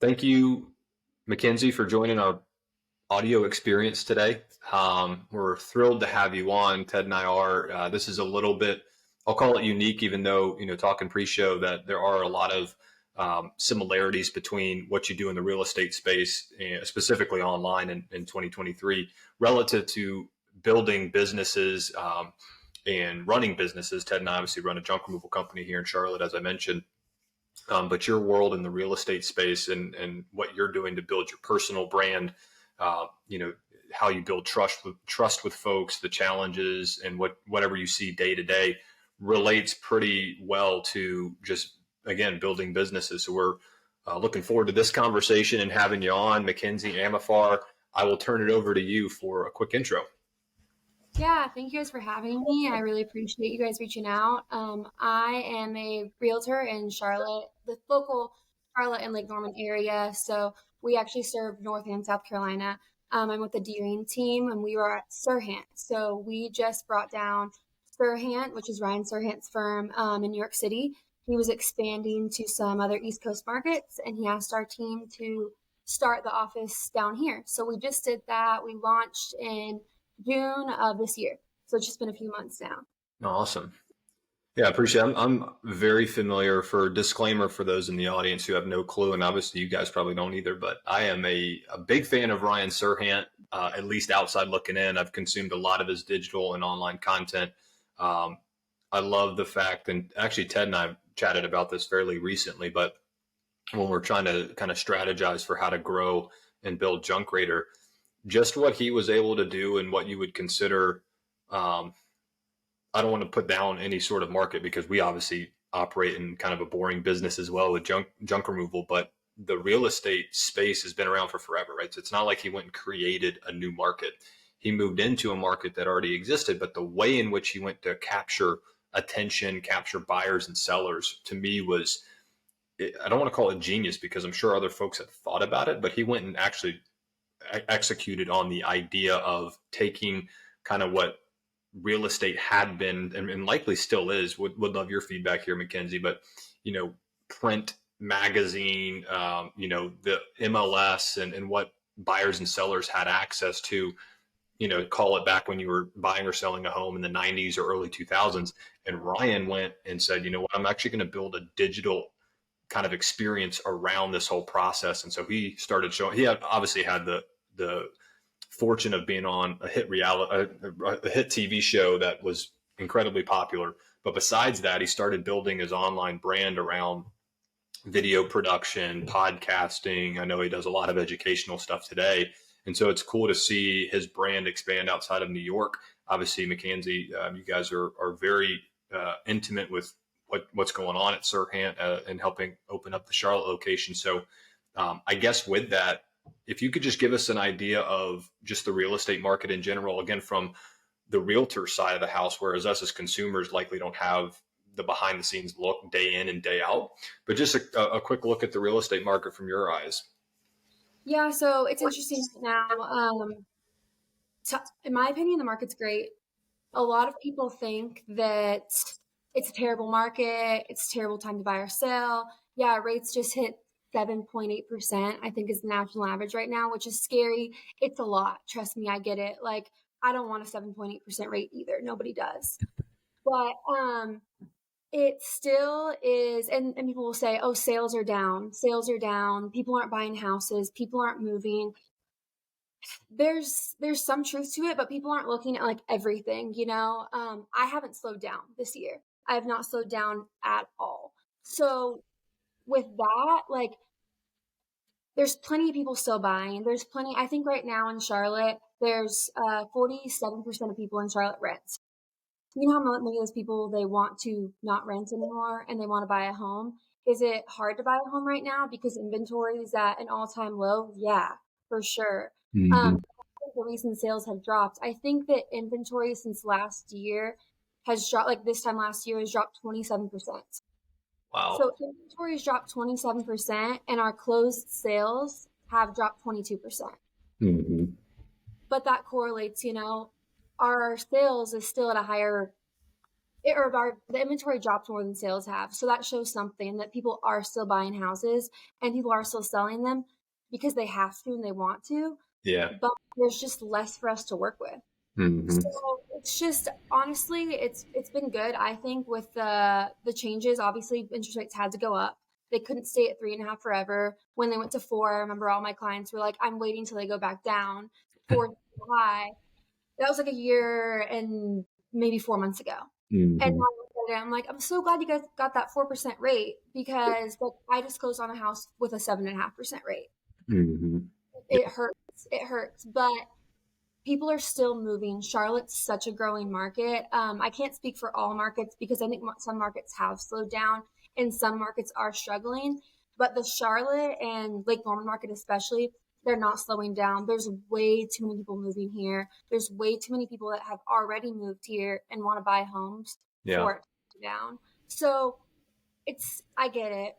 Thank you, Mackenzie, for joining our audio experience today. We're thrilled to have you on. Ted and I are. This is a little bit, I'll call it unique, even though, talking pre-show that there are a lot of similarities between what you do in the real estate space, specifically online in 2023, relative to building businesses and running businesses. Ted and I obviously run a junk removal company here in Charlotte, as I mentioned. But your world in the real estate space and what you're doing to build your personal brand, how you build trust with folks, the challenges, and whatever you see day to day relates pretty well to just, again, building businesses. So we're looking forward to this conversation and having you on. Mackenzie Amirfar, I will turn it over to you for a quick intro. Yeah, thank you guys for having me. I really appreciate you guys reaching out. I am a realtor in Charlotte, the local Charlotte and Lake Norman area. So we actually serve North and South Carolina. I'm with the Deering team, and we were at Serhant. So we just brought down Serhant, which is Ryan Serhant's firm in New York City. He was expanding to some other East Coast markets, and he asked our team to start the office down here. So we just did that. We launched in June of this year. So it's just been a few months now. Awesome. Yeah, I appreciate it. I'm very familiar. For disclaimer for those in the audience who have no clue, and obviously you guys probably don't either, but I am a big fan of Ryan Serhant, at least outside looking in. I've consumed a lot of his digital and online content. I love the fact, and actually Ted and I chatted about this fairly recently, but when we're trying to kind of strategize for how to grow and build Junk Raider, just what he was able to do and what you would consider, I don't want to put down any sort of market because we obviously operate in kind of a boring business as well with junk removal, but the real estate space has been around for forever, right? So it's not like he went and created a new market. He moved into a market that already existed, but the way in which he went to capture attention, capture buyers and sellers, to me was, I don't want to call it genius because I'm sure other folks have thought about it, but he went and actually executed on the idea of taking kind of what real estate had been and likely still is. Would love your feedback here, Mackenzie, but print magazine, the MLS and what buyers and sellers had access to, call it back when you were buying or selling a home in the 90s or early 2000s. And Ryan went and said, you know what, I'm actually going to build a digital kind of experience around this whole process. And so he started showing, obviously had the fortune of being on a hit TV show that was incredibly popular. But besides that, he started building his online brand around video production, podcasting. I know he does a lot of educational stuff today. And so it's cool to see his brand expand outside of New York. Obviously, Mackenzie, you guys are very intimate with what's going on at Serhant and helping open up the Charlotte location. So I guess with that, if you could just give us an idea of just the real estate market in general, again, from the realtor side of the house, whereas us as consumers likely don't have the behind the scenes look day in and day out, but just a quick look at the real estate market from your eyes. Yeah, so it's interesting now. In my opinion, the market's great. A lot of people think that it's a terrible market. It's a terrible time to buy or sell. Yeah, rates just hit 7.8%, I think is the national average right now, which is scary. It's a lot. Trust me, I get it. Like, I don't want a 7.8% rate either. Nobody does. But it still is, and people will say, oh, sales are down. Sales are down. People aren't buying houses. People aren't moving. There's some truth to it, but people aren't looking at like everything, I haven't slowed down this year. I have not slowed down at all. So with that, like, there's plenty of people still buying. There's plenty. I think right now in Charlotte, there's 47% of people in Charlotte rent. You know how many of those people, they want to not rent anymore and they want to buy a home? Is it hard to buy a home right now because inventory is at an all-time low? Yeah, for sure. Mm-hmm. The reason sales have dropped, I think that inventory since last year has dropped, like this time last year has dropped 27%. Wow. So inventory has dropped 27% and our closed sales have dropped 22%. Mm-hmm. But that correlates, our sales is still at a higher the inventory dropped more than sales have. So that shows something, that people are still buying houses and people are still selling them because they have to and they want to, Yeah. but there's just less for us to work with. Hmm. So it's just, honestly, it's been good. I think with the changes, obviously interest rates had to go up. They couldn't stay at 3.5 forever. When they went to 4, I remember all my clients were like, "I'm waiting till they go back down. 4 is too high." That was like a year and maybe 4 months ago. And Hmm. now I look at it, I'm like, I'm so glad you guys got that 4% rate, because like, I just closed on a house with a 7.5% rate. Hmm. It hurts. It hurts, but people are still moving. Charlotte's such a growing market. I can't speak for all markets because I think some markets have slowed down and some markets are struggling. But the Charlotte and Lake Norman market, especially, they're not slowing down. There's way too many people moving here. There's way too many people that have already moved here and want to buy homes Yeah. for it to go down. So I get it.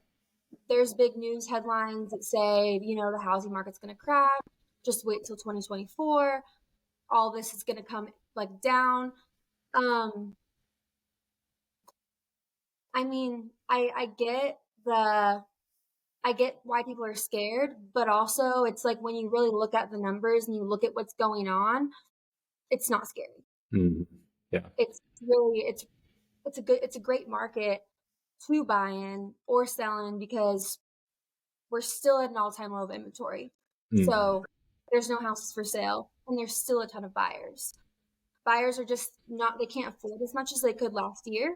There's big news headlines that say, the housing market's going to crash. Just wait till 2024. All this is going to come like down. Um, I mean, I get why people are scared, but also it's like when you really look at the numbers and you look at what's going on, it's not scary. Hmm. Yeah. It's really, it's a great market to buy in or sell in because we're still at an all-time low of inventory. Hmm. So there's no houses for sale and there's still a ton of buyers. Buyers are just not, they can't afford as much as they could last year,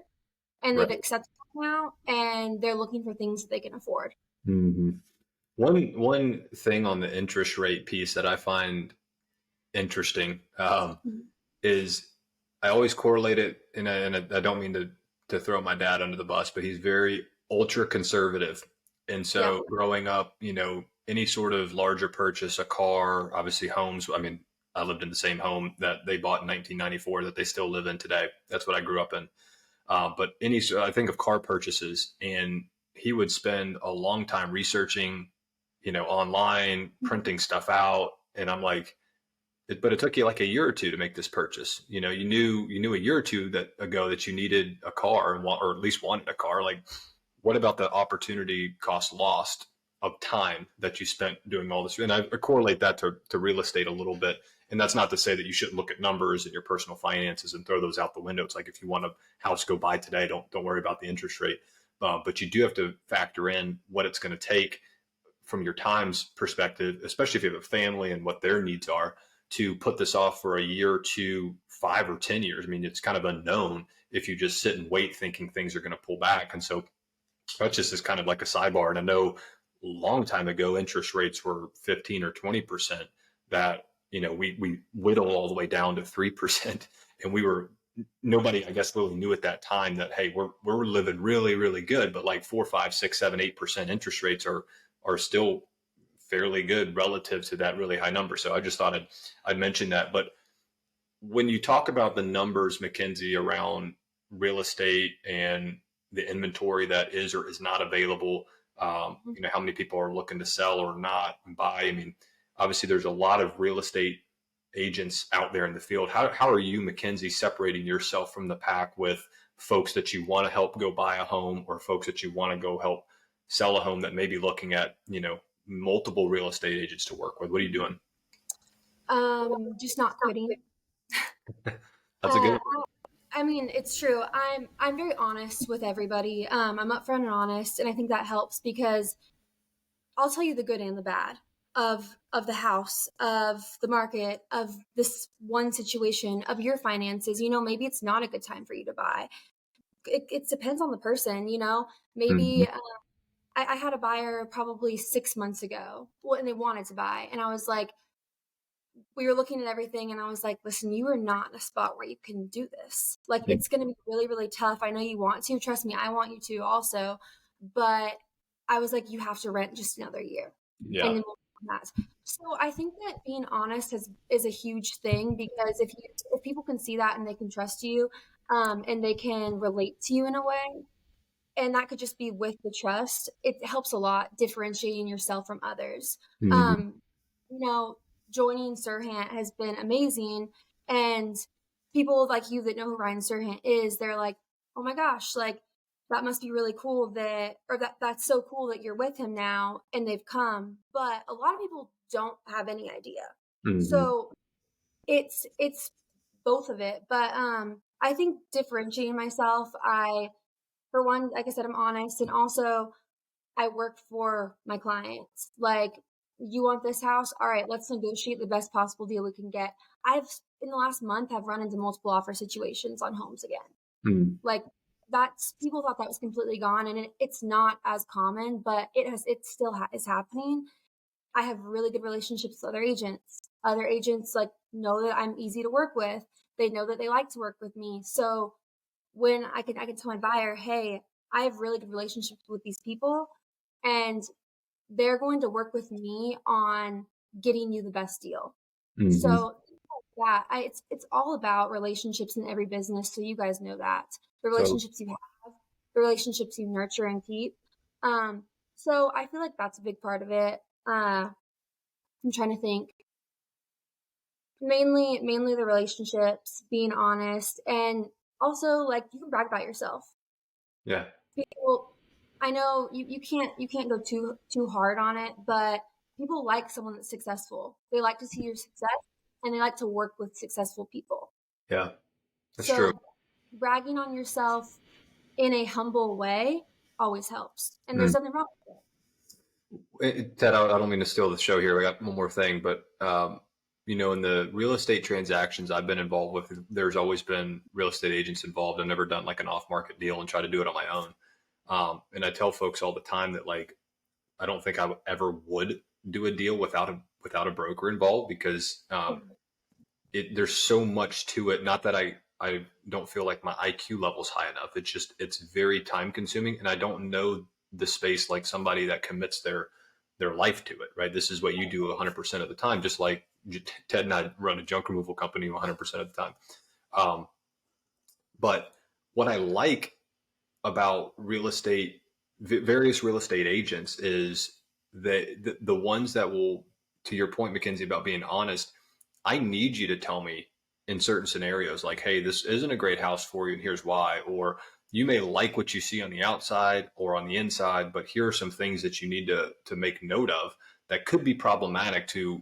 and they've Right. accepted that now, and they're looking for things that they can afford. Hmm. One thing on the interest rate piece that I find interesting Mhm. is I always correlate it, and I don't mean to throw my dad under the bus, but he's very ultra conservative. And Yeah. so growing up, any sort of larger purchase, a car, obviously homes. I mean, I lived in the same home that they bought in 1994 that they still live in today. That's what I grew up in. But I think of car purchases, and he would spend a long time researching, online, printing stuff out, and I'm like, but it took you like a year or two to make this purchase. You knew a year or two ago that you needed a car or at least wanted a car. Like, what about the opportunity cost lost of time that you spent doing all this? And I correlate that to real estate a little bit. And that's not to say that you shouldn't look at numbers and your personal finances and throw those out the window. It's like, if you want a house, go buy today. Don't worry about the interest rate. But you do have to factor in what it's going to take from your time's perspective, especially if you have a family and what their needs are, to put this off for a year or two, 5 or 10 years. I mean, it's kind of unknown if you just sit and wait thinking things are going to pull back. And so that's just as kind of like a sidebar. And I know a long time ago, interest rates were 15 or 20% that, we whittled all the way down to 3%. And nobody, I guess, really knew at that time that, hey, we're living really, really good. But like 4, 5, 6, 7, 8% interest rates are still fairly good relative to that really high number. So I just thought I'd mention that. But when you talk about the numbers, Mackenzie, around real estate and the inventory that is or is not available, how many people are looking to sell or not and buy. I mean, obviously there's a lot of real estate agents out there in the field. How are you, Mackenzie, separating yourself from the pack with folks that you want to help go buy a home or folks that you want to go help sell a home that may be looking at, multiple real estate agents to work with? What are you doing? Just not quitting. That's a Uh, good. I mean, it's true. I'm very honest with everybody. I'm upfront and honest, and I think that helps because I'll tell you the good and the bad of the house, of the market, of this one situation, of your finances. Maybe it's not a good time for you to buy. It depends on the person. Mhm. Maybe I had a buyer probably 6 months ago, well, and they wanted to buy, and I was like, we were looking at everything, and I was like, listen, you are not in a spot where you can do this. Like, Yeah. it's going to be really, really tough. I know you want to. Trust me, I want you to also. But I was like, you have to rent just another year. And Yeah. then we'll do that. So I think that being honest is a huge thing, because if people can see that and they can trust you, and they can relate to you in a way, and that could just be with the trust, it helps a lot differentiating yourself from others. Mhm. um you know Joining Serhant has been amazing, and people like you that know who Ryan Serhant is, they're like, oh my gosh, like that must be really cool that's so cool that you're with him now and they've come. But a lot of people don't have any idea. Mm-hmm. So it's both of it. But I think differentiating myself, for one, like I said, I'm honest, and also I work for my clients. Like, you want this house? All right, let's negotiate the best possible deal we can get. I've in the last month have run into multiple offer situations on homes again. Mm-hmm. Like, that's people thought that was completely gone, and it's not as common, but it still is happening. I have really good relationships with other agents. Other agents like know that I'm easy to work with. They know that they like to work with me. So when I can tell my buyer, hey, I have really good relationships with these people, and they're going to work with me on getting you the best deal. Mm-hmm. So yeah, it's all about relationships in every business. So you guys know that the So relationships you have, the relationships you nurture and keep. Um, so I feel like that's a big part of it. I'm trying to think. Mainly the relationships, being honest, and also like you can brag about yourself. yeah, People, I know you can't go too hard on it, but people like someone that's successful. They like to see your success, and they like to work with successful people. yeah, that's true. So bragging on yourself in a humble way always helps, and there's nothing wrong with it. Ted, I don't mean to steal the show here. I got one more thing, but in the real estate transactions I've been involved with, there's always been real estate agents involved. I've never done like an off-market deal and try to do it on my own. And I tell folks all the time that like I don't think I ever would do a deal without a broker involved because there's so much to it. Not that I don't feel like my IQ level's high enough. It's very time consuming, and I don't know the space like somebody that commits their life to it. Right, this is what you do 100% of the time. Just like Ted and I run a junk removal company 100% of the time. Um, but what I like about real estate, various real estate agents, is that the ones that will, to your point, Mackenzie, about being honest, I need you to tell me in certain scenarios, like, hey, this isn't a great house for you, and here's why. Or you may like what you see on the outside or on the inside, but here are some things that you need to make note of that could be problematic to,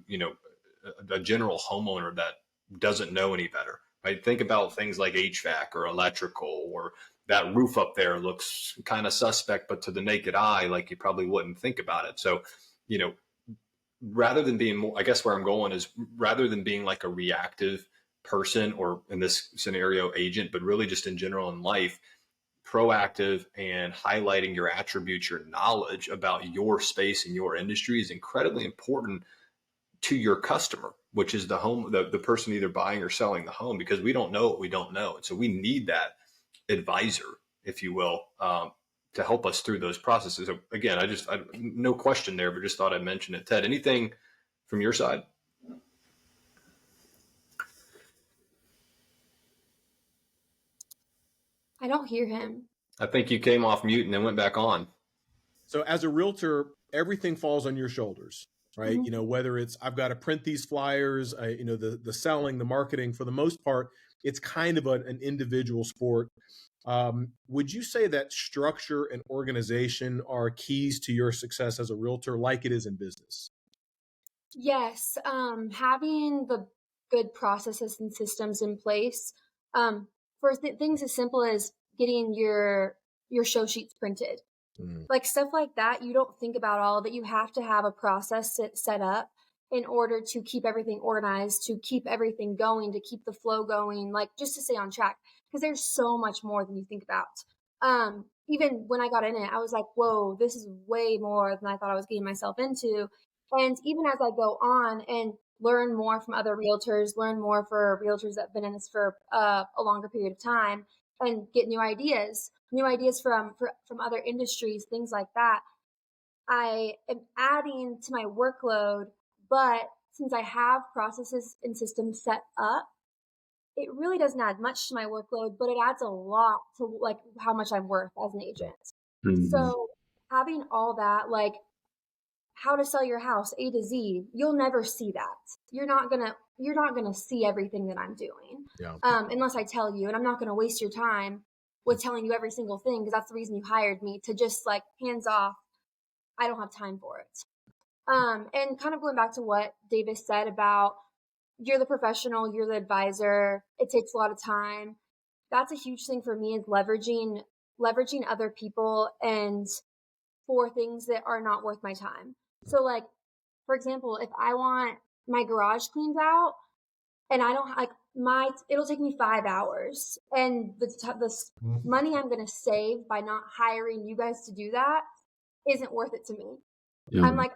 a general homeowner that doesn't know any better. Right? Think about things like HVAC or electrical, or that roof up there looks kind of suspect, but to the naked eye, like you probably wouldn't think about it. So, you know, rather than being more, I guess where I'm going is rather than being like a reactive person, or in this scenario, agent, but really just in general in life, proactive and highlighting your attributes, your knowledge about your space and your industry is incredibly important to your customer, which is the person either buying or selling the home, because we don't know what we don't know. And so we need that advisor, if you will, to help us through those processes. So again, no question there, but just thought I'd mention it. Ted, anything from your side? I don't hear him. I think you came off mute and then went back on. So as a realtor, everything falls on your shoulders, right? Mm-hmm. Whether it's I've got to print these flyers, the selling, the marketing, for the most part, it's kind of an individual sport. Would you say that structure and organization are keys to your success as a realtor, like it is in business? Yes, having the good processes and systems in place, um, for things as simple as getting your show sheets printed, like stuff like that. You don't think about all of it. You have to have a process set up in order to keep everything organized, to keep everything going, to keep the flow going, like just to stay on track. Because there's so much more than you think about. Even when I got in it, I was like, whoa, this is way more than I thought I was getting myself into. And even as I go on and learn more from other realtors, learn more for realtors that have been in this for a longer period of time, and get new ideas from other industries, things like that. I am adding to my workload, but since I have processes and systems set up, it really doesn't add much to my workload, but it adds a lot to like how much I'm worth as an agent. Mm-hmm. So having all that, like how to sell your house A to Z, you'll never see that. You're not gonna see everything that I'm doing, Yeah. unless I tell you, and I'm not gonna waste your time with telling you every single thing, because that's the reason you hired me, to just like hands off. I don't have time for it. And kind of going back to what Davis said about you're the professional, you're the advisor, it takes a lot of time. That's a huge thing for me, is leveraging other people and for things that are not worth my time. So like, for example, if I want my garage cleaned out and I don't like it'll take me 5 hours, and the money I'm going to save by not hiring you guys to do that isn't worth it to me. Yeah. I'm like,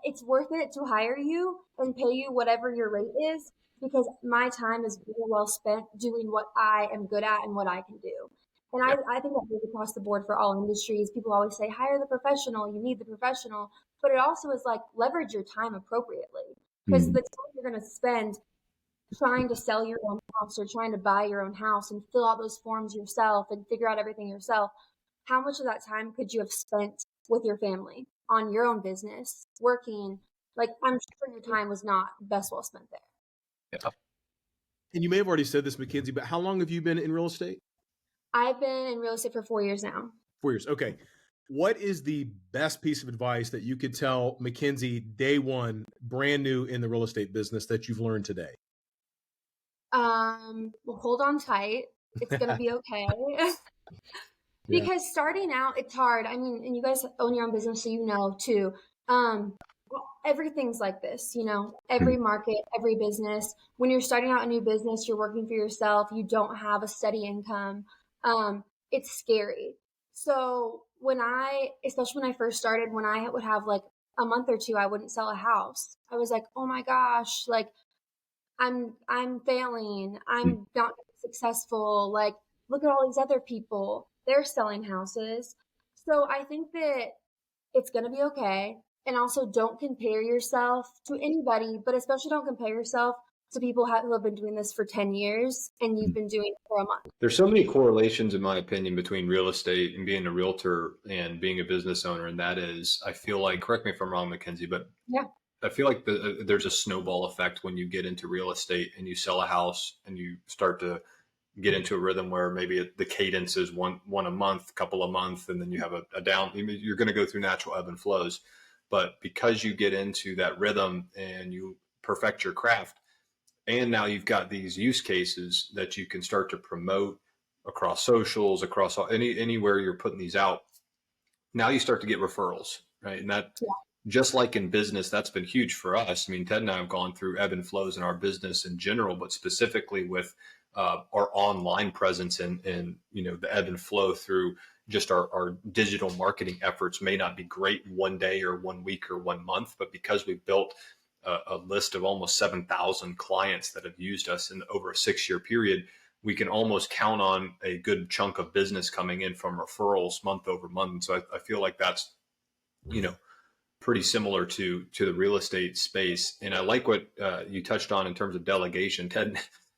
it's worth it to hire you and pay you whatever your rate is, because my time is very well spent doing what I am good at and what I can do. And I think that goes across the board for all industries. People always say, hire the professional, you need the professional. But it also is like, leverage your time appropriately. Because the time you're going to spend trying to sell your own house or trying to buy your own house and fill out those forms yourself and figure out everything yourself, how much of that time could you have spent with your family, on your own business, working? Like, I'm sure your time was not best well spent there. Yeah. And you may have already said this, Mackenzie, but how long have you been in real estate? I've been in real estate for 4 years now. 4 years. Okay. What is the best piece of advice that you could tell Mackenzie day one, brand new in the real estate business, that you've learned today? Well, hold on tight. It's going to be okay. Because starting out, it's hard. I mean, and you guys own your own business, so you know too. Well, everything's like this, every market, every business. When you're starting out a new business, you're working for yourself, you don't have a steady income. It's scary. So especially when I first started, when I would have like a month or two, I wouldn't sell a house. I was like, oh my gosh, like I'm failing. I'm not successful. Like, look at all these other people. They're selling houses. So I think that it's going to be okay. And also, don't compare yourself to anybody, but especially don't compare yourself to people who have been doing this for 10 years and you've been doing it for a month. There's so many correlations, in my opinion, between real estate and being a realtor and being a business owner. And that is, I feel like, correct me if I'm wrong, Mackenzie, but yeah, I feel like there's a snowball effect when you get into real estate and you sell a house and you start to get into a rhythm where maybe the cadence is one a month, couple a month, and then you have a down. You're going to go through natural ebb and flows. But because you get into that rhythm and you perfect your craft, and now you've got these use cases that you can start to promote across socials, across anywhere you're putting these out. Now you start to get referrals, right? And that, just like in business, that's been huge for us. I mean, Ted and I have gone through ebb and flows in our business in general, but specifically with our online presence and the ebb and flow through just our digital marketing efforts may not be great one day or 1 week or 1 month, but because we've built a list of almost 7,000 clients that have used us in over a 6-year period, we can almost count on a good chunk of business coming in from referrals month over month. And so I feel like that's, pretty similar to the real estate space. And I like what you touched on in terms of delegation. Ted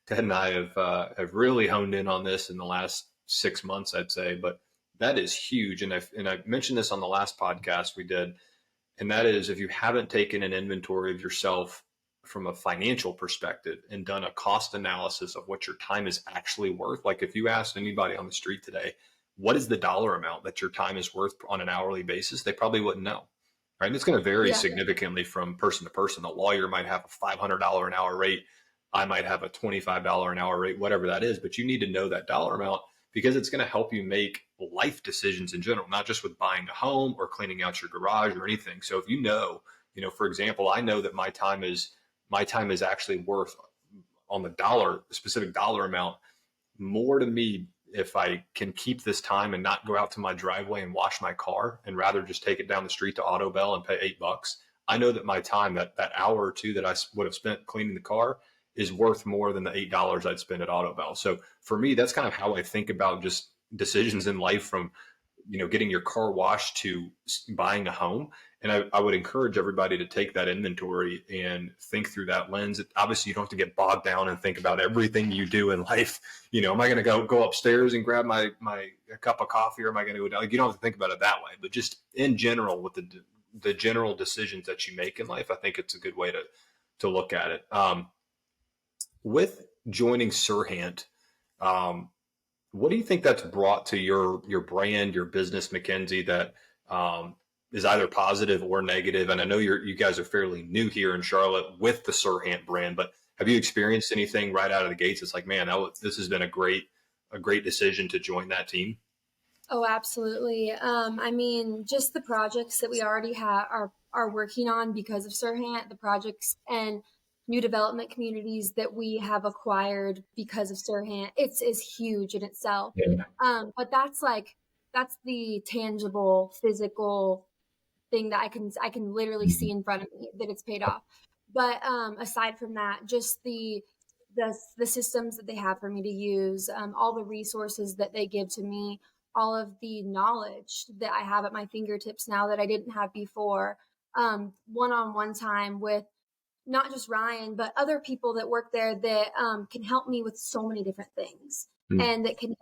and I have really honed in on this in the last 6 months, I'd say, but that is huge. And I mentioned this on the last podcast we did. And that is, if you haven't taken an inventory of yourself from a financial perspective and done a cost analysis of what your time is actually worth, like if you asked anybody on the street today, what is the dollar amount that your time is worth on an hourly basis, they probably wouldn't know. Right. And it's going to vary significantly from person to person. A lawyer might have a $500 an hour rate. I might have a $25 an hour rate, whatever that is. But you need to know that dollar amount, because it's going to help you make life decisions in general, not just with buying a home or cleaning out your garage or anything. So if for example, I know that my time is actually worth, on the specific dollar amount, more to me if I can keep this time and not go out to my driveway and wash my car, and rather just take it down the street to Auto Bell and pay $8. I know that my time, that hour or two that I would have spent cleaning the car, is worth more than the $8 I'd spend at Auto Bell. So for me, that's kind of how I think about just decisions in life, from getting your car washed to buying a home. And I would encourage everybody to take that inventory and think through that lens. Obviously, you don't have to get bogged down and think about everything you do in life. Am I going to go upstairs and grab my cup of coffee, or am I going to go down? You don't have to think about it that way. But just in general, with the general decisions that you make in life, I think it's a good way to look at it. With joining Serhant, What do you think that's brought to your brand, your business, Mackenzie, that is either positive or negative? And I know you guys are fairly new here in Charlotte with the Serhant brand, but have you experienced anything right out of the gates? It's like, man, this has been a great decision to join that team. Oh, absolutely. I mean, just the projects that we already have are working on because of Serhant, the projects and new development communities that we have acquired because of Serhant. It's is huge in itself. Yeah. But that's the tangible, physical thing that I can literally see in front of me that it's paid off. But aside from that, just the systems that they have for me to use, all the resources that they give to me, all of the knowledge that I have at my fingertips now that I didn't have before. One-on-one time with not just Ryan, but other people that work there that can help me with so many different things Mm. and that can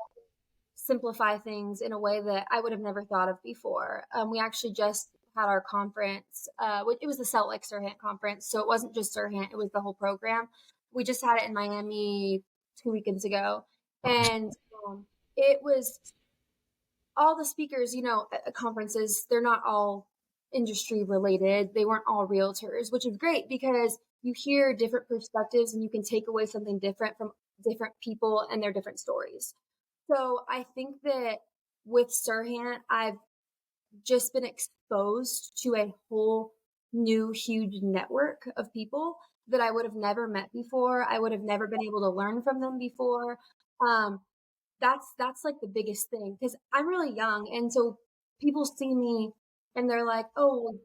simplify things in a way that I would have never thought of before. We actually just had our conference. It was the Salt Lake Serhant conference, so it wasn't just Serhant; it was the whole program. We just had it in Miami 2 weekends ago, and it was all the speakers. At conferences, they're not all industry related. They weren't all realtors, which is great because you hear different perspectives and you can take away something different from different people and their different stories. So I think that with Serhant, I've just been exposed to a whole new huge network of people that I would have never met before. I would have never been able to learn from them before. Um, that's like the biggest thing because I'm really young, and so people see me and they're like, "Oh,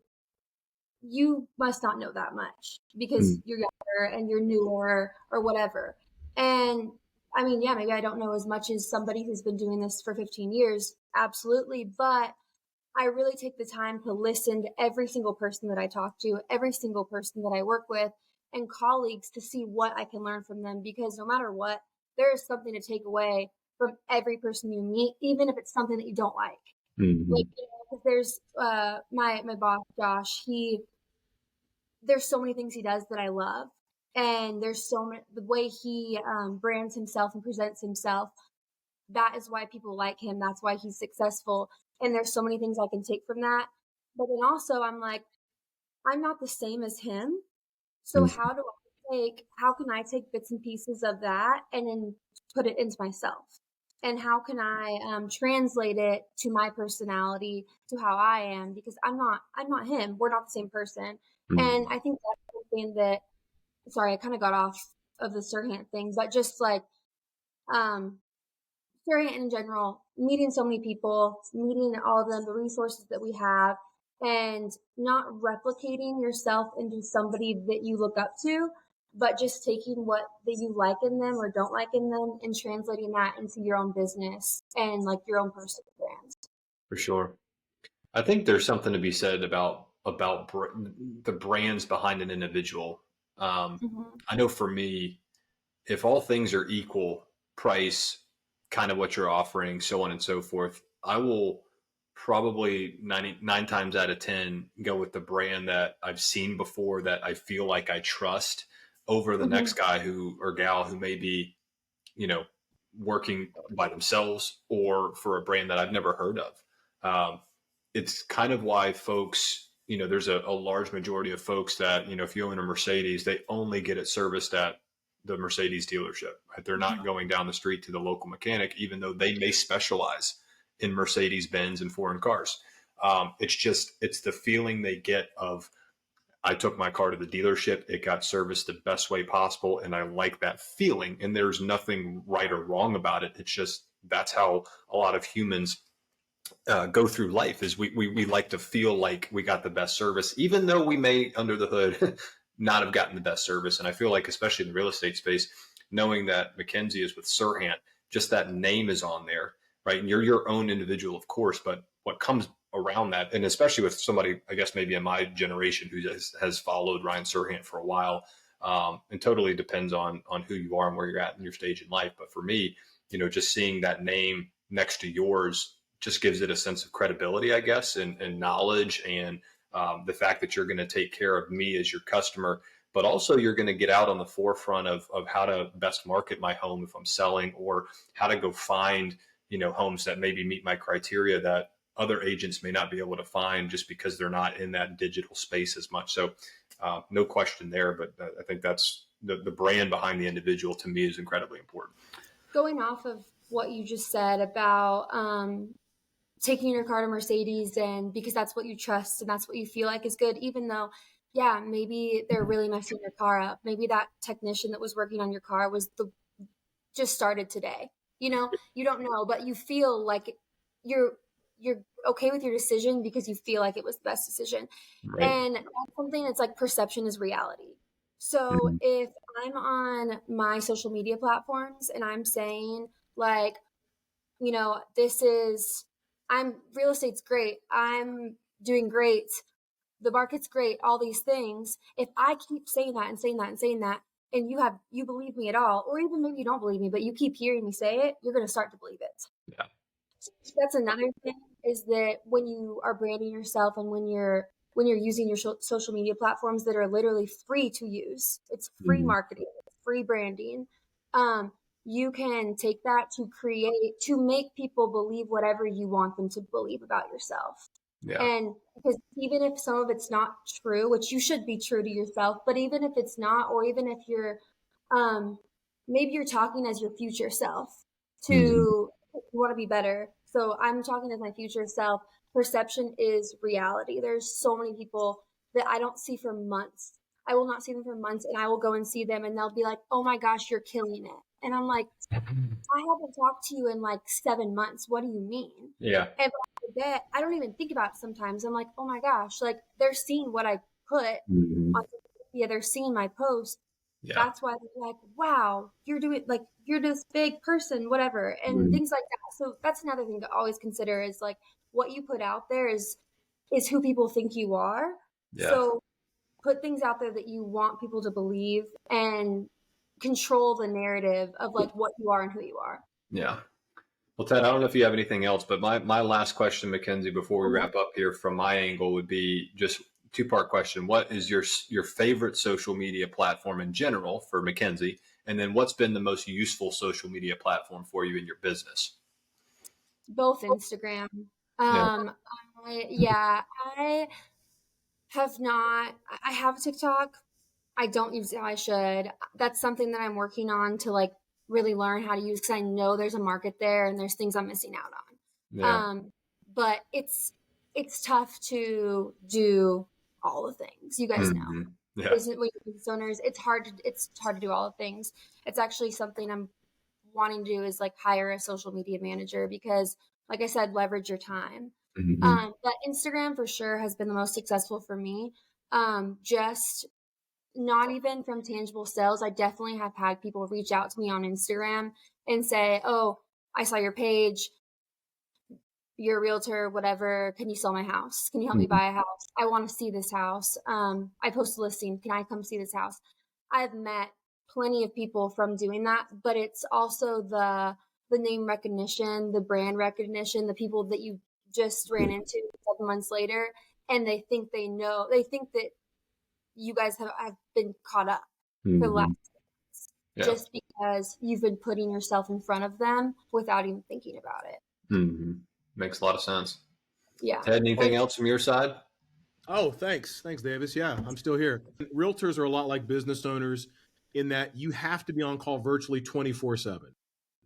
you must not know that much because Mm. you're younger and you're newer or whatever." And I mean, yeah, maybe I don't know as much as somebody who's been doing this for 15 years. Absolutely. But I really take the time to listen to every single person that I talk to, every single person that I work with, and colleagues to see what I can learn from them because no matter what, there is something to take away from every person you meet, even if it's something that you don't like. Like, Mhm. if there's my boss, Josh, there's so many things he does that I love. And there's so many, the way he brands himself and presents himself, that is why people like him. That's why he's successful. And there's so many things I can take from that. But then also, I'm like, I'm not the same as him. So Mm. how can I take bits and pieces of that and then put it into myself? And how can I translate it to my personality, to how I am? Because I'm not him. We're not the same person. And Mm. I think that's something that, sorry, I kind of got off of the Serhant thing, but just like, um, Serhant in general, meeting so many people, meeting all of them, the resources that we have, and not replicating yourself into somebody that you look up to, but just taking what that you like in them or don't like in them and translating that into your own business and like your own personal brand. For sure. I think there's something to be said about the brands behind an individual. Mm-hmm. I know for me, if all things are equal, price, kind of what you're offering, so on and so forth, I will probably 99 times out of 10 go with the brand that I've seen before that I feel like I trust over the Mm-hmm. next guy who or gal who may be, you know, working by themselves or for a brand that I've never heard of. Um, it's kind of why folks, there's a large majority of folks that, if you own a Mercedes, they only get it serviced at the Mercedes dealership. Right? They're not going down the street to the local mechanic, even though they may specialize in Mercedes Benz and foreign cars. It's the feeling they get of, I took my car to the dealership, it got serviced the best way possible, and I like that feeling. And there's nothing right or wrong about it. It's just that's how a lot of humans go through life is we like to feel like we got the best service, even though we may under the hood not have gotten the best service. And I feel like, especially in the real estate space, knowing that Mackenzie is with Serhant, just that name is on there, right? And you're your own individual, of course, but what comes around that, and especially with somebody, I guess maybe in my generation who has followed Ryan Serhant for a while, and totally depends on who you are and where you're at in your stage in life. But for me, just seeing that name next to yours just gives it a sense of credibility, I guess, and knowledge, and the fact that you're going to take care of me as your customer. but also you're going to get out on the forefront of how to best market my home if I'm selling, or how to go find, homes that maybe meet my criteria that other agents may not be able to find just because they're not in that digital space as much. So no question there, but I think that's the brand behind the individual to me is incredibly important. Going off of what you just said about taking your car to Mercedes, and because that's what you trust and that's what you feel like is good, even though, yeah, maybe they're really messing your car up. Maybe that technician that was working on your car just started today. You don't know, but you feel like you're okay with your decision because you feel like it was the best decision. Right. And that's something that's like perception is reality. So Mhm. if I'm on my social media platforms and I'm saying like, real estate's great, I'm doing great, the market's great, all these things. If I keep saying that and saying that and saying that, and you believe me at all, or even maybe you don't believe me, but you keep hearing me say it, you're going to start to believe it. Yeah. That's another thing, is that when you are branding yourself and when you're using your social media platforms that are literally free to use, it's free Mhm. marketing, it's free branding. You can take that to make people believe whatever you want them to believe about yourself. Yeah. And because even if some of it's not true, which you should be true to yourself, but even if it's not, or even if you're, maybe you're talking as your future self to Mhm. you want to be better. So I'm talking as my future self. Perception is reality. There's so many people that I don't see for months. I will not see them for months, and I will go and see them and they'll be like, "Oh my gosh, you're killing it." And I'm like, I haven't talked to you in like 7 months. What do you mean? Yeah. And I don't even think about it sometimes. I'm like, oh my gosh, like they're seeing what I put Mhm. on social media. They're seeing my post. Yeah. That's why they're like, wow, you're this big person, whatever, and Mhm. things like that. So that's another thing to always consider, is like what you put out there is who people think you are. Yeah. So put things out there that you want people to believe, and control the narrative of like what you are and who you are. Yeah. Well, Ted, I don't know if you have anything else, but my last question, Mackenzie, before we Mhm. wrap up here from my angle would be just two-part question. What is your favorite social media platform in general for Mackenzie? And then what's been the most useful social media platform for you in your business? Both Instagram. Yeah. Um, I have not. I have TikTok. I don't use it how I should. That's something that I'm working on to like really learn how to use, because I know there's a market there and there's things I'm missing out Yeah. on. But it's tough to do all the things. You guys know, Mhm. Yeah. business when you're business owners, it's hard to do all the things. It's actually something I'm wanting to do, is like hire a social media manager, because like I said, leverage your time. Mhm. But Instagram for sure has been the most successful for me. Just not even from tangible sales. I definitely have had people reach out to me on Instagram and say, "Oh, I saw your page. You're a realtor, whatever. Can you sell my house? Can you help me Mhm. buy a house? I want to see this house. I post a listing. Can I come see this house?" I've met plenty of people from doing that, but it's also the name recognition, the brand recognition, the people that you just ran into 7 months later, and they think that you guys have been caught up for the last Mhm. Yeah. just because you've been putting yourself in front of them without even thinking about it. Mhm. Makes a lot of sense. Yeah. Ted, And anything else from your side? Oh, thanks, Davis. Yeah, I'm still here. Realtors are a lot like business owners in that you have to be on call virtually 24/7.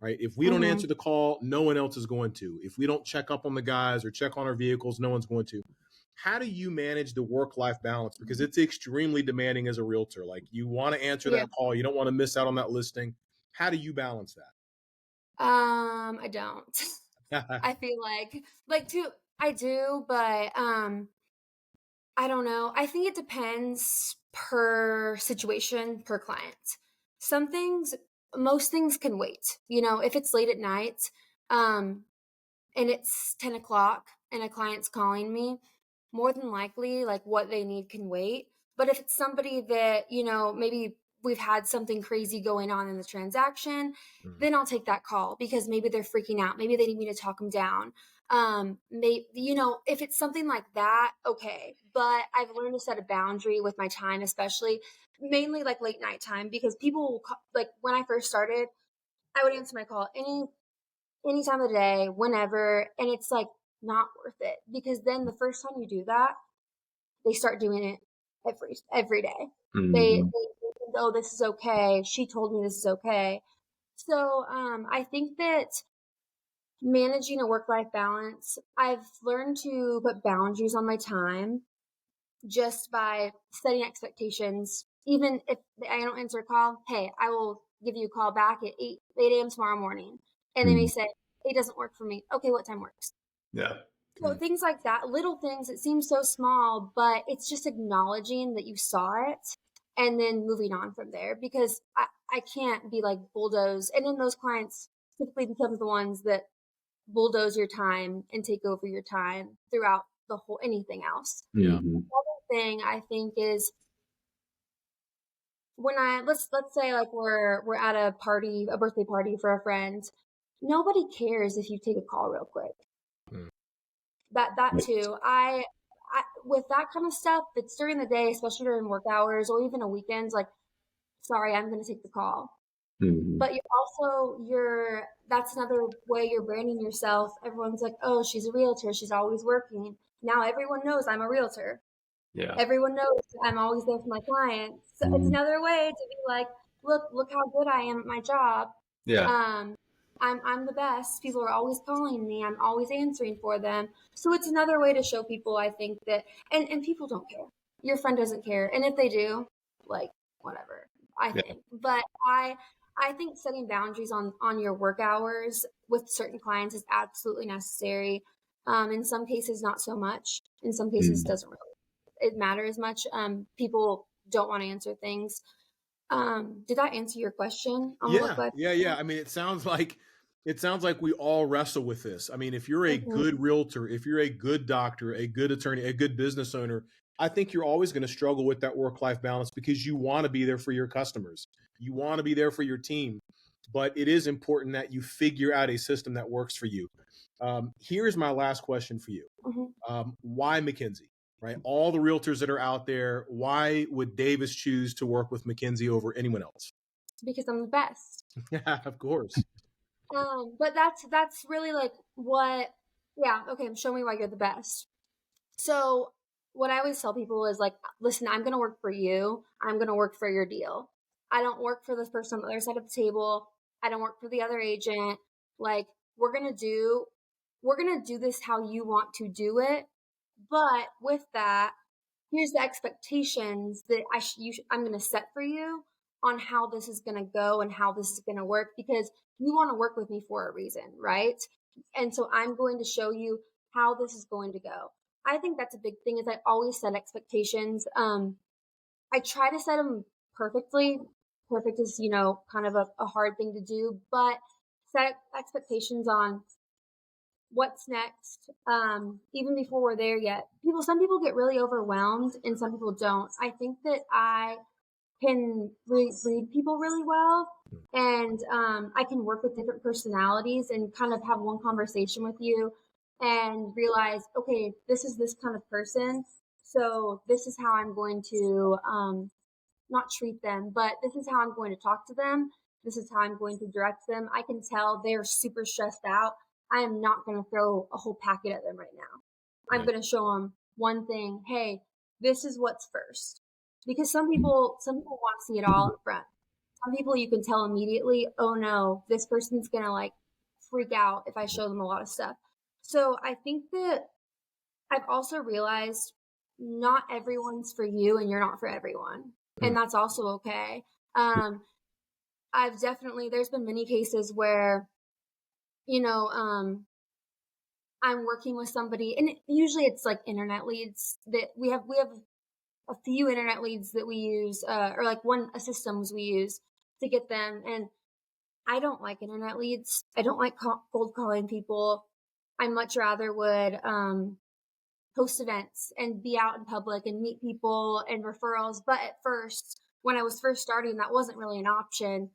Right? If we don't mhm. answer the call, no one else is going to. If we don't check up on the guys or check on our vehicles, no one's going to. How do you manage the work-life balance? Because it's extremely demanding as a realtor. Like, you want to answer Yeah. that call, you don't want to miss out on that listing. How do you balance I don't. that? I feel I do, but I don't know. I think it depends per situation, per client. Some things, most things can wait. If it's late at night, um, and it's 10 o'clock and a client's calling me, more than likely, like what they need can wait. But if it's somebody that, maybe we've had something crazy going on in the transaction, Mm. then I'll take that call because maybe they're freaking out. Maybe they need me to talk them down. If it's something like that, okay. But I've learned to set a boundary with my time, especially mainly like late night time, because people will like when I first started, I would answer my call any time of the day, whenever, and it's like not worth it, because then the first time you do that, they start doing it every day. They Mhm. think, oh, this is okay. She told me this is okay. So I think that managing a work-life balance, I've learned to put boundaries on my time just by setting expectations. Even if I don't answer a call, hey, I will give you a call back at 8 a.m. tomorrow morning. And they may Mhm. say, it doesn't work for me. Okay, what time works? Yeah. So things like that, little things, it seems so small, but it's just acknowledging that you saw it and then moving on from there, because I can't be like bulldoze. And then those clients typically become the ones that bulldoze your time and take over your time throughout the whole anything else. Yeah. Mhm. Another thing I think is when let's say like we're at a party, a birthday party for a friend. Nobody cares if you take a call real quick. Mm. That too. I with that kind of stuff, it's during the day, especially during work hours or even a weekend, like, sorry, I'm gonna take the call. Mhm. But you're that's another way you're branding yourself. Everyone's like, oh, she's a realtor, she's always working. Now everyone knows I'm a realtor. Yeah. Everyone knows I'm always there for my clients. So it's Mhm. another way to be like, look how good I am at my job. Yeah. Um, I'm the best. People are always calling me. I'm always answering for them. So it's another way to show people, I think, that and people don't care. Your friend doesn't care. And if they do, like, whatever, I Yeah. think. But I think setting boundaries on your work hours with certain clients is absolutely necessary. In some cases, not so much. In some cases, Mhm. doesn't really it matter as much. People don't want to answer things. Did that answer your question on work Yeah, life? yeah, yeah. I mean, it sounds like we all wrestle with this. I mean, if you're a Mm-hmm. good realtor, if you're a good doctor, a good attorney, a good business owner, I think you're always going to struggle with that work-life balance because you want to be there for your customers. You want to be there for your team, but it is important that you figure out a system that works for you. Here's my last question for you. Mm-hmm. Why Mackenzie? Right? All the realtors that are out there, why would Davis choose to work with Mackenzie over anyone else? Because I'm the best. Yeah, of course. But that's really like what. Yeah. Okay. Show me why you're the best. So what I always tell people is like, listen, I'm going to work for you. I'm going to work for your deal. I don't work for this person on the other side of the table. I don't work for the other agent. Like we're going to do this how you want to do it. But with that, here's the expectations that I'm going to set for you on how this is going to go and how this is going to work, because you want to work with me for a reason, right? And so I'm going to show you how this is going to go. I think that's a big thing is I always set expectations. I try to set them perfectly. Perfect is, kind of a hard thing to do, but set expectations on what's next, even before we're there yet. Some people get really overwhelmed and some people don't. I think that I can read people really well, and I can work with different personalities and kind of have one conversation with you and realize, okay, this is this kind of person. So this is how I'm going to not treat them, but this is how I'm going to talk to them. This is how I'm going to direct them. I can tell they're super stressed out. I am not going to throw a whole packet at them right now. I'm Yeah. going to show them one thing. Hey, this is what's first. Because some people want to see it all up front. Some people you can tell immediately, oh no, this person's going to like freak out if I show them a lot of stuff. So I think that I've also realized not everyone's for you and you're not for everyone. Mm. And that's also okay. Um, there's been many cases where, you know, I'm working with somebody and usually it's like internet leads that we have a few internet leads that we use, or like a systems we use to get them. And I don't like internet leads. I don't like cold calling people. I much rather would, host events and be out in public and meet people and referrals. But at first, when I was first starting, that wasn't really an option.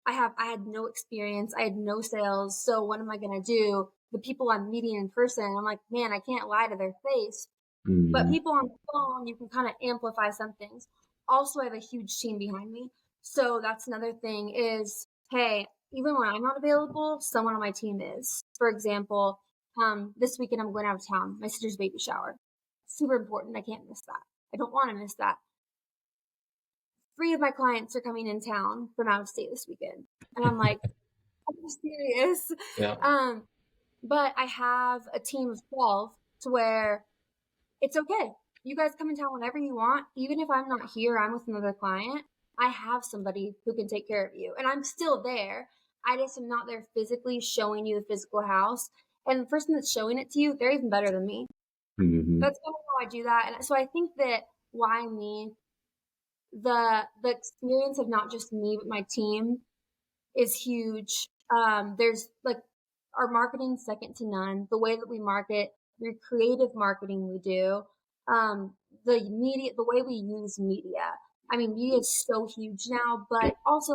I had no experience. I had no sales. So what am I going to do? the people I'm meeting in person. I'm like, man, I can't lie to their face. But Mm-hmm. people on the phone, you can kind of amplify some things. Also, I have a huge team behind me. So that's another thing is, hey, even when I'm not available, someone on my team is. For example, this weekend I'm going out of town, my sister's baby shower. Super important. I can't miss that. I don't want to miss that. 3 of my clients are coming in town from out of state this weekend. And I'm like, I'm serious. Yeah. But I have a team of 12 to where it's okay. You guys come in town whenever you want. Even if I'm not here, I'm with another client. I have somebody who can take care of you. And I'm still there. I just am not there physically showing you the physical house. And the person that's showing it to you, they're even better than me. Mm-hmm. That's kind of how I do that. And so I think that why me, the experience of not just me, but my team is huge. There's like our marketing second to none. The way that we market, the creative marketing we do, the media, the way we use media. I mean, media is so huge now, but also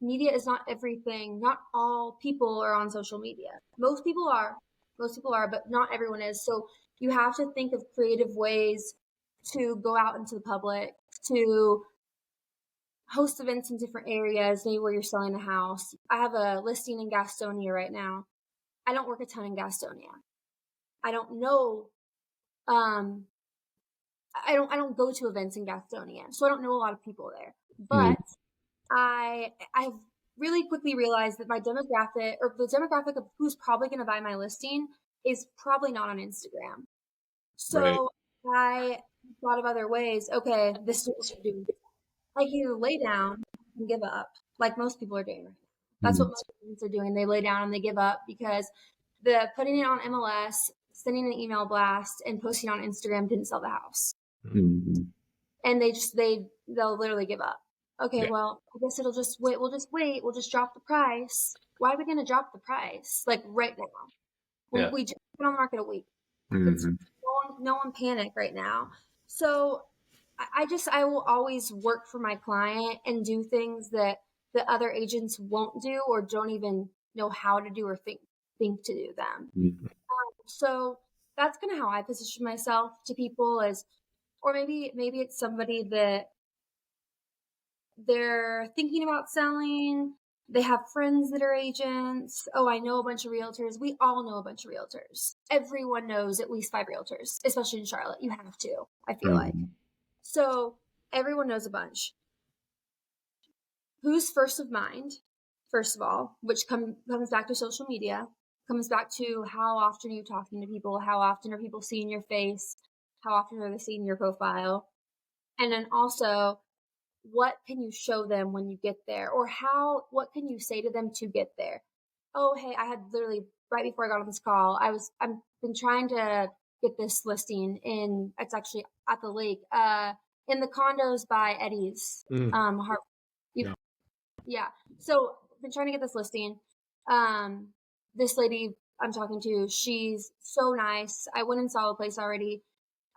media is not everything. Not all people are on social media. Most people are, but not everyone is. So you have to think of creative ways to go out into the public, to host events in different areas, maybe where you're selling a house. I have a listing in Gastonia right now. I don't work a ton in Gastonia. I don't know. I don't go to events in Gastonia, so I don't know a lot of people there. But I've really quickly realized that my demographic, or the demographic of who's probably going to buy my listing, is probably not on Instagram. So I thought of other ways. Okay, this is what we're doing. I can either lay down and give up, like most people are doing right now. That's what most agents are doing. They lay down and they give up because the putting it on MLS, sending an email blast, and posting on Instagram didn't sell the house. Mm-hmm. And they'll literally give up. Okay, well, I guess it'll just wait. We'll just wait. We'll just drop the price. Why are we going to drop the price? Like right now. We just put on the market a week. It's no one panic right now. So I will always work for my client and do things that the other agents won't do or don't even know how to do or think to do them. Mm-hmm. So that's kind of how I position myself to people or maybe it's somebody that they're thinking about selling. They have friends that are agents. Oh, I know a bunch of realtors. We all know a bunch of realtors. Everyone knows at least 5 realtors, especially in Charlotte. You have to, I feel like. So everyone knows a bunch. Who's first of mind, first of all, which comes back to social media, comes back to how often are you talking to people? How often are people seeing your face? How often are they seeing your profile? And then also, what can you show them when you get there? Or what can you say to them to get there? Oh, hey, I had literally right before I got on this call, I've been trying to get this listing it's actually at the lake, in the condos by Eddie's, Yeah. So I've been trying to get this listing. This lady I'm talking to, she's so nice. I went and saw the place already.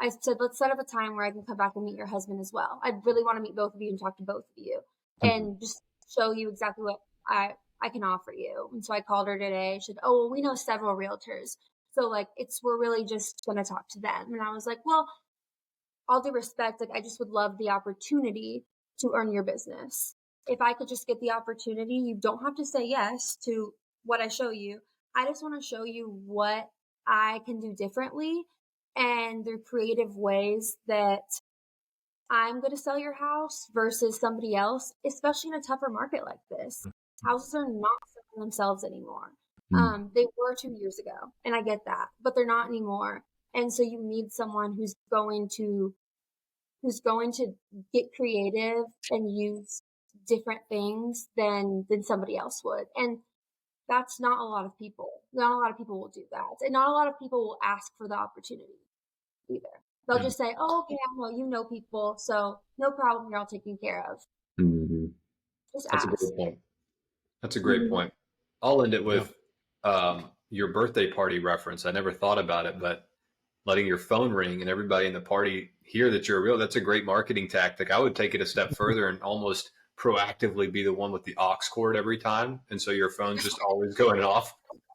I said, let's set up a time where I can come back and meet your husband as well. I really want to meet both of you and talk to both of you and just show you exactly what I can offer you. And so I called her today. She said, oh, well, we know several realtors. So like, we're really just going to talk to them. And I was like, well, all due respect, like I just would love the opportunity to earn your business. If I could just get the opportunity, you don't have to say yes to what I show you. I just want to show you what I can do differently and through creative ways that I'm going to sell your house versus somebody else, especially in a tougher market like this. Houses are not selling themselves anymore. They were 2 years ago, and I get that, but they're not anymore. And so you need someone who's going to get creative and use different things than somebody else would. And that's not a lot of people. Not a lot of people will do that. And not a lot of people will ask for the opportunity either. They'll just say, oh, okay, I know you know people, so no problem, you're all taken care of. Mm-hmm. Just That's ask. a great point. That's a great point. I'll end it with your birthday party reference. I never thought about it, but letting your phone ring and everybody in the party hear that you're real, that's a great marketing tactic. I would take it a step further and almost proactively be the one with the aux cord every time. And so your phone's just always going off.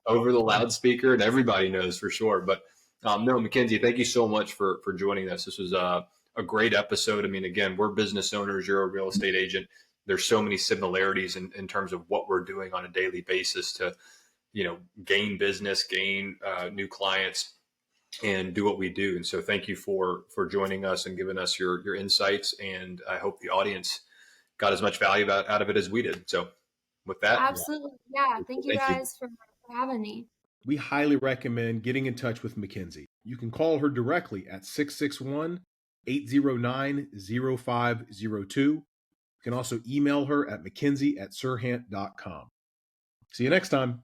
over the loudspeaker, and everybody knows for sure. But no, Mackenzie, thank you so much for joining us. This was a great episode. I mean, again, we're business owners. You're a real estate agent. There's so many similarities in terms of what we're doing on a daily basis to, gain business, gain new clients, and do what we do. And so thank you for joining us and giving us your insights. And I hope the audience got as much value out of it as we did. So with that, Absolutely. Yeah. Thank you guys for having me. We highly recommend getting in touch with Mackenzie. You can call her directly at 661-809-0502. You can also email her at mackenzie@serhant.com. See you next time.